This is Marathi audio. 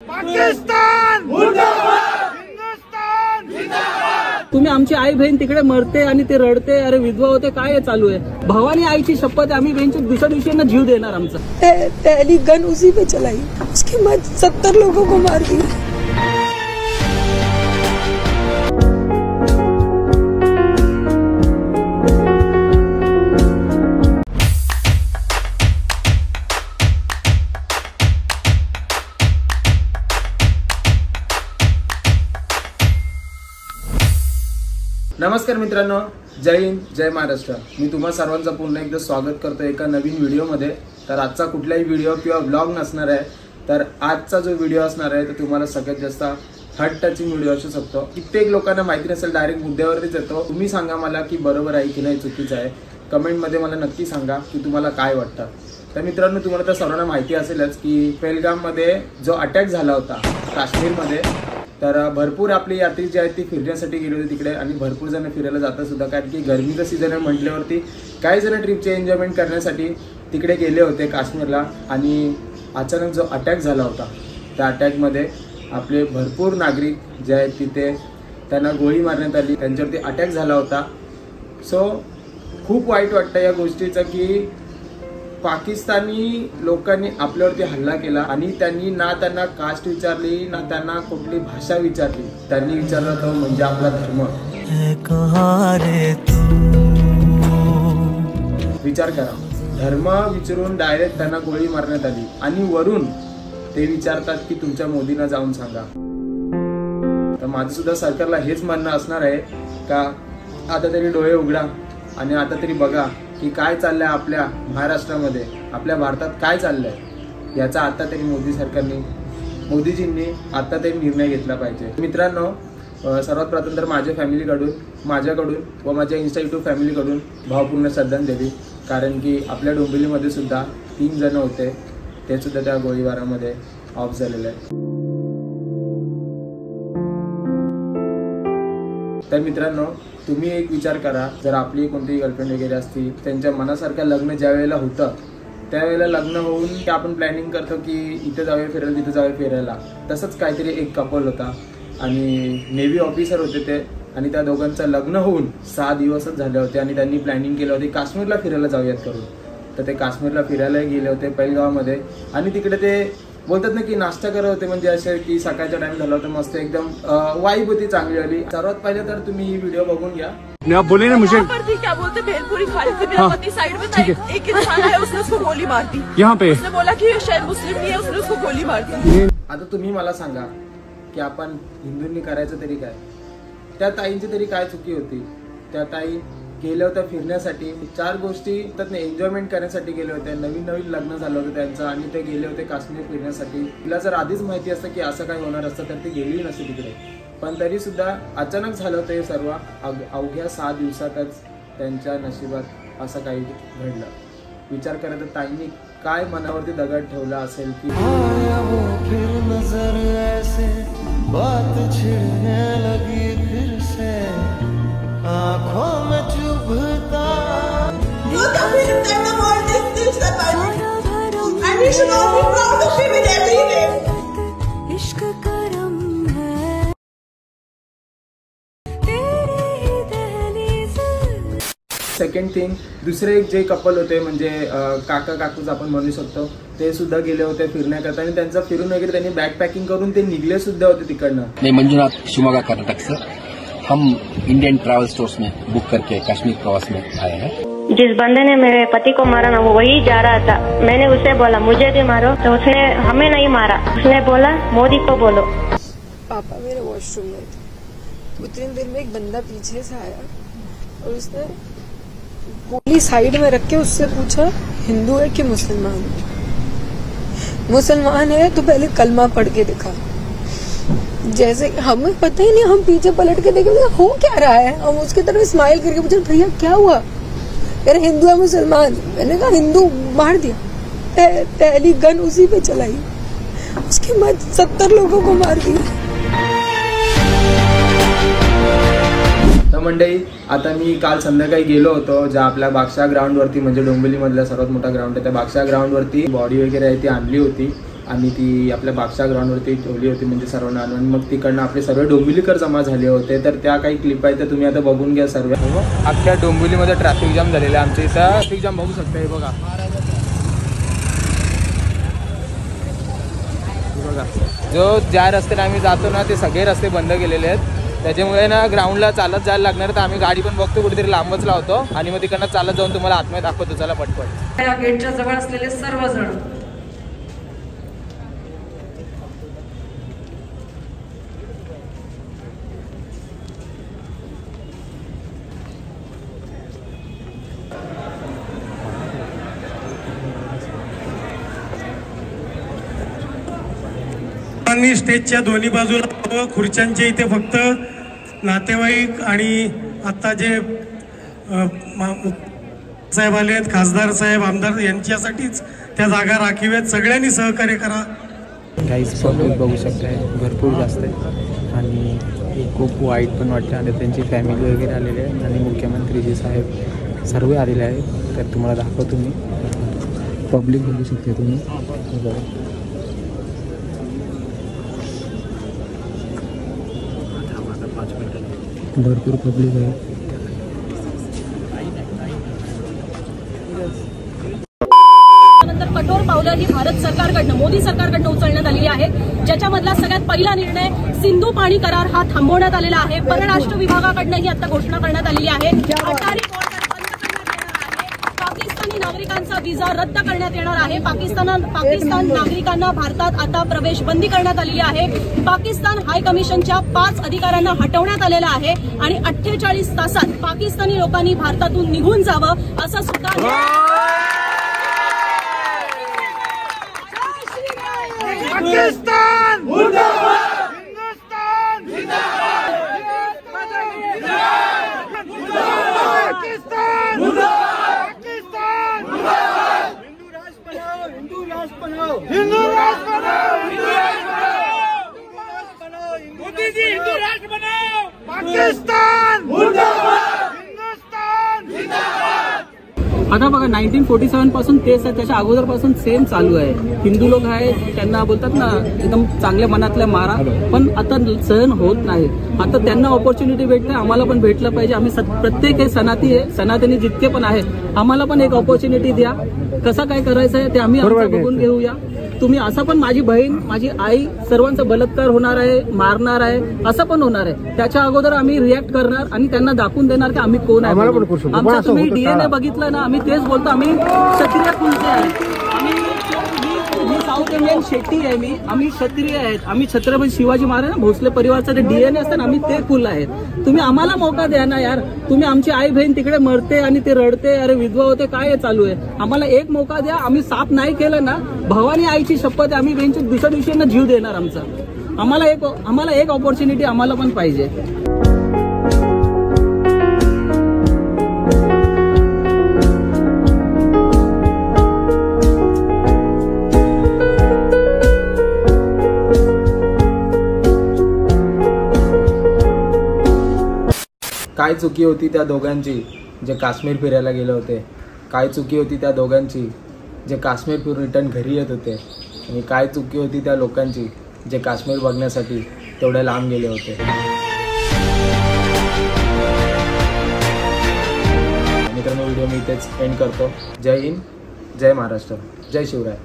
पाकिस्तान मुर्दाबाद, हिंदुस्तान जिंदाबाद। तुम्ही आमची आई बहीण तिकडे मरते आणि ते रडते, अरे विधवा होते, काय चालू आहे? भावानी आईची शपथ, आम्ही बहीणच्या दुसऱ्या दिवशी जीव देणार आमचा। पहली गन उसी पे चलाई, उसके बाद 70 लोगों को मार दिया। नमस्कार मित्रांनो, जय हिंद, जय महाराष्ट्र। मी तुम्हा सर्वांचं पुन्हा एकदा स्वागत करतो एका नवीन व्हिडिओमध्ये। तर आजचा कुठलाही व्हिडिओ किंवा ब्लॉग नसणार आहे, तर आजचा जो व्हिडिओ असणार आहे तो तुम्हाला सगळ्यात जास्त हार्ट टचिंग व्हिडिओ असू शकतो। कित्येक लोकांना माहिती नसेल, डायरेक्ट मुद्द्यावरतीच येतो। तुम्ही सांगा मला की बरोबर आहे की नाही, चुकीचं आहे, कमेंटमध्ये मला नक्की सांगा की तुम्हाला काय वाटतं। तर मित्रांनो, तुम्हाला तर सर्वांना माहिती असेलच की पहलगाममध्ये जो अटॅक झाला होता काश्मीरमध्ये, तर भरपूर आपली यात्री जी आहेत ती फिरण्यासाठी गेली होती तिकडे, आणि भरपूर जण फिरायला जातात सुद्धा, कारण की गरमीचं सीझन आहे म्हटल्यावरती काही जण ट्रिपचे एन्जॉयमेंट करण्यासाठी तिकडे गेले होते काश्मीरला। आणि अचानक जो अटॅक झाला होता, त्या अटॅकमध्ये आपले भरपूर नागरिक जे आहेत तिथे त्यांना गोळी मारण्यात आली, त्यांच्यावरती अटॅक झाला होता। सो खूप वाईट वाटतं या गोष्टीचं की पाकिस्तानी लोकांनी आपल्यावरती हल्ला केला, आणि त्यांनी ना त्यांना कास्ट विचारली, ना त्यांना कुठली भाषा विचारली, त्यांनी विचारलं तो म्हणजे आपला धर्म। विचार करा, धर्म विचारून डायरेक्ट त्यांना गोळी मारण्यात आली, आणि वरून ते विचारतात की तुमच्या मोदींना जाऊन सांगा। तर माझं सुद्धा सरकारला हेच म्हणणं असणार आहे का आता तरी डोळे उघडा आणि आता तरी बघा की काय चाललंय आपल्या महाराष्ट्रामध्ये, आपल्या भारतात काय चाललंय, याचा आता तरी मोदी सरकारने, मोदीजींनी आता तरी निर्णय घेतला पाहिजे। मित्रांनो, सर्वात प्रथम तर माझ्या फॅमिलीकडून, माझ्याकडून व माझ्या इन्स्टा यूट्यूब फॅमिलीकडून भावपूर्ण श्रद्धांजली, कारण की आपल्या डोंबिवलीमध्ये सुद्धा 3 जण होते, ते सुद्धा त्या गोळीबारामध्ये ऑफ झालेले आहेत। तर मित्रांनो, तुम्ही एक विचार करा, जर आपली कोणतीही गर्लफ्रेंड वगैरे असती, त्यांच्या मनासारखं लग्न ज्या वेळेला होतं त्यावेळेला लग्न होऊन की आपण प्लॅनिंग करतो की इथे जाऊया फिरायला, तिथे जाऊया फिरायला, तसंच काहीतरी एक कपल होता आणि नेव्ही ऑफिसर होते ते, आणि त्या दोघांचं लग्न होऊन 6 दिवसच झाले होते, आणि त्यांनी प्लॅनिंग केलं होती काश्मीरला फिरायला जाऊयात करून। तर ते काश्मीरला फिरायला गेले होते पहलगाममध्ये, आणि तिकडे ते बोलतात ना की नाश्ता करत होते, म्हणजे असे की सकाळचा टाइम झाला होता, मस्त एकदम वाइब होती, चांगली आली। सर्वात पहिले तर तुम्ही ही व्हिडिओ बघून घ्या। आप बोले ना मुझे क्या बोलते, भेलपुरी खा रहे थे, मेरा पति साइड में था, एक इंसान है, उसने उसको गोली मार दी यहाँ पे। उसने बोला कि शायद मुस्लिम नहीं है, उसने उसको गोली मार दी। आता तुम्ही मला सांगा की आपण हिंदूंनी करायचं तरी काय? त्या ताईंची तरी काय चुकी होती? त्या ताई गेल्या होत्या फिरण्यासाठी, 4 गोष्टी त्यातनं एन्जॉयमेंट करण्यासाठी गेले होते, नवीन नवीन लग्न झालं होतं त्यांचं, आणि ते गेले होते काश्मीर फिरण्यासाठी। तिला जर आधीच माहिती असतं की असं काय होणार असतं तर ती गेली नसते तिकडे, पण तरी सुद्धा अचानक झालं होतं हे सर्व। अवघ्या 6 दिवसातच त्यांच्या नशिबात असं काही घडलं। विचार करा, तर ताईंनी काय मनावरती दगड ठेवला असेल की आँखों में चुभता सेकंड थिंग, दुसरे एक जे कपल होते म्हणजे काका काकूच आपण म्हणू शकतो, ते सुद्धा गेले होते फिरण्याकरता, आणि त्यांचं फिरून वगैरे त्यांनी बॅग पॅकिंग करून ते निघले सुद्धा होते तिकडनं। मैं मंजुनाथ, शिवमोगा, कर्नाटक से। हम इंडियन ट्रैवल स्टोर्स में बुक करके कश्मीर प्रवास में आए हैं। जिस बंदे ने मेरे पति को मारा ना, वो वही जा रहा था। मैंने उसे बोला मुझे भी मारो, तो उसने हमें नहीं मारा, उसने बोला मोदी को बोलो। पापा मेरे वॉशरूम में थे, उतनी देर में एक बंदा पीछे से आया और उसने गोली साइड में रख के उससे पूछा हिंदू है कि मुसलमान? मुसलमान है तो पहले कलमा पढ़ के दिखा। जैसे हमें पता ही नहीं, हम पीछे पलट के देखे हो क्या रहा है, हम उसकी तरफ स्माइल करके पूछे भैया क्या हुआ? अरे हिंदू है मुसलमान? मैंने कहा हिंदू, मार दिया। पहली गन उसी पे चलाई, उसके बाद 70 लोगों को मार दिया। तर मंडळी, आता मी काल संध्याकाळी गेलो होतो ज्या आपल्या बागशा ग्राउंडवरती, म्हणजे डोंबिवलीमधला सर्वात मोठा ग्राउंड आहे, त्या बागशा ग्राउंडवरती बॉडी वगैरे आहे ती आणली होती, आणि ती आपल्या बागशा ग्राउंडवरती ठेवली होती म्हणजे सर्वांना आणून. मग तिकडनं आपले सर्व डोंबिवलीकर जमा झाले होते. तर त्या काही क्लिप आहेत तर तुम्ही आता बघून घ्या सर्व. अख्ख्या डोंबिवलीमध्ये ट्रॅफिक जाम झालेलं आहे. आमच्या इथं ट्रॅफिक जाम बघू शकता. हे बघा जो ज्या रस्त्याने आम्ही जातो ना ते सगळे रस्ते बंद केलेले आहेत. त्याच्यामुळे ना ग्राउंडला चालत जायला लागणार. तर आम्ही गाडी पण बघतो कुठेतरी लांबच लावतो आणि मग तिकडनं चालत जाऊन तुम्हाला आतमध्ये दाखवतो. चला पटपट. या गेटच्या जवळ असलेले सर्वजण स्टेजच्या दोन्ही बाजूला खुर्च्यांच्या इथे फक्त नातेवाईक आणि आता जे साहेब आले आहेत, खासदार साहेब, आमदार यांच्यासाठीच त्या जागा राखीवेत. सगळ्यांनी सहकार्य करा. काहीच पब्लिक बघू शकताय भरपूर जास्त आहे आणि खूप वाईट पण वाटतं. आणि त्यांची फॅमिली वगैरे आलेली आहे आणि मुख्यमंत्रीजी साहेब सर्व आलेले आहेत. तर तुम्हाला दाखवतो मी. पब्लिक बघू शकते तुम्ही. भरपूर पब्लिक आहे. नंतर कठोर पावलं ही भारत सरकारकडनं, मोदी सरकारकडनं उचलण्यात आलेली आहे. ज्याच्यामधला सगळ्यात पहिला निर्णय सिंधू पाणी करार हा थांबवण्यात आलेला आहे. परराष्ट्र विभागाकडनं ही आता घोषणा करण्यात आलेली आहे. अटारी बॉर्डर बंद करण्यात येणार आहे. पाकिस्तानी नागरिकांचा व्हिसा रद्द करण्यात येणार आहे. पाकिस्तान नागरिकांना भारतात आता प्रवेश बंदी करण्यात आलेली आहे. पाकिस्तान हाय कमिशनच्या 5 अधिकाऱ्यांना हटवण्यात आलेलं आहे आणि 48 तासात पाकिस्तानी लोकांनी भारतातून निघून जावं असं सुद्धा पाकिस्तान मुर्दाबाद, हिंदुस्तान जिंदाबाद, पाकिस्तान मुर्दाबाद, पाकिस्तान मुर्दाबाद, हिंदू राष्ट्र बनाओ, हिंदू राष्ट्र बनाओ, हिंदू राष्ट्र बनाओ, हिंदू राष्ट्र बनाओ, मोदी जी हिंदू राष्ट्र बनाओ, पाकिस्तान मुर्दाबाद, हिंदुस्तान जिंदाबाद. आता बघा 1947 पासून तेच आहे. त्याच्या अगोदरपासून सेम चालू आहे. हिंदू लोक आहेत त्यांना बोलतात ना एकदम चांगल्या मनातल्या मारा, पण आता सहन होत नाही. आता त्यांना ऑपॉर्च्युनिटी भेटते, आम्हाला पण भेटलं पाहिजे. आम्ही प्रत्येक हे सनातनी जितके पण आहेत आम्हाला पण एक ऑपॉर्च्युनिटी द्या. कसं काय करायचं आहे ते आम्ही बघून घेऊया. तुम्ही असं पण माझी बहीण माझी आई सर्वांचा बलात्कार होणार आहे, मारणार आहे, असं पण होणार आहे. त्याच्या अगोदर आम्ही रिॲक्ट करणार आणि त्यांना दाखवून देणार की आम्ही कोण आहे. आमचा तुम्ही डीएनए बघितलं ना, आम्ही तेच बोलतो. आम्ही क्षत्रिय कुलचे आहे. मी साऊथ इंडियन शेट्टी आहे. आम्ही क्षत्रिय आहेत. आम्ही छत्रपती शिवाजी महाराज भोसले परिवारचा जे डीएनए असतं ना आम्ही ते कुल आहेत. तुम्ही आम्हाला मौका द्या ना यार. तुम्ही आमची आई बहीण तिकडे मरते आणि ते रडते, अरे विधवा होते, काय चालू आहे. आम्हाला एक मौका द्या. आम्ही साफ नाही केलं ना, भवानी आईची शपथ आहे, आम्ही दुसऱ्या दिवशी जीव देणार आमचा. आम्हाला एक ऑपॉर्च्युनिटी आम्हाला पण पाहिजे. काय चुकी होती त्या दोघांची जे काश्मीर फिरायला गेले होते. काय चुकी होती त्या दोघांची जे काश्मीर फिरून रिटर्न घरी येत होते. आणि काय चुकी होती त्या लोकांची जे काश्मीर बघण्यासाठी तेवढे लांब गेले होते. मित्रांनो व्हिडिओ मी इथेच एंड करतो. जय हिंद, जय महाराष्ट्र, जय शिवराय.